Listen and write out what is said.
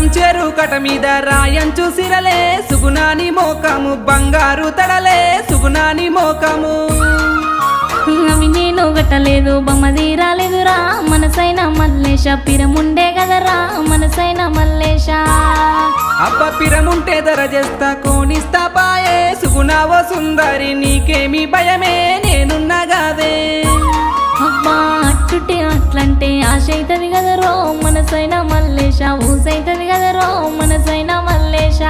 కళ్యాణం చేరు కట మీద రాయంచు సిరలే సుగుణాని మోకము బంగారు తడలే సుగుణాని మోకము అవి నేను గట్టలేదు బొమ్మది రాలేదురా మనసైన మల్లేశ పిరముండే గదరా మనసైన మల్లేశ అబ్బ పిరముంటే ధర చేస్తా కోనిస్తా పాయే సుగుణావో సుందరి నీకేమి భయమే నేనున్నగాదే అబ్బా అట్టుటి అట్లంటే ఆశైతది గదరో మనసైన మల్లేశ ఊసైతది గదరో మనసైన మల్లేశ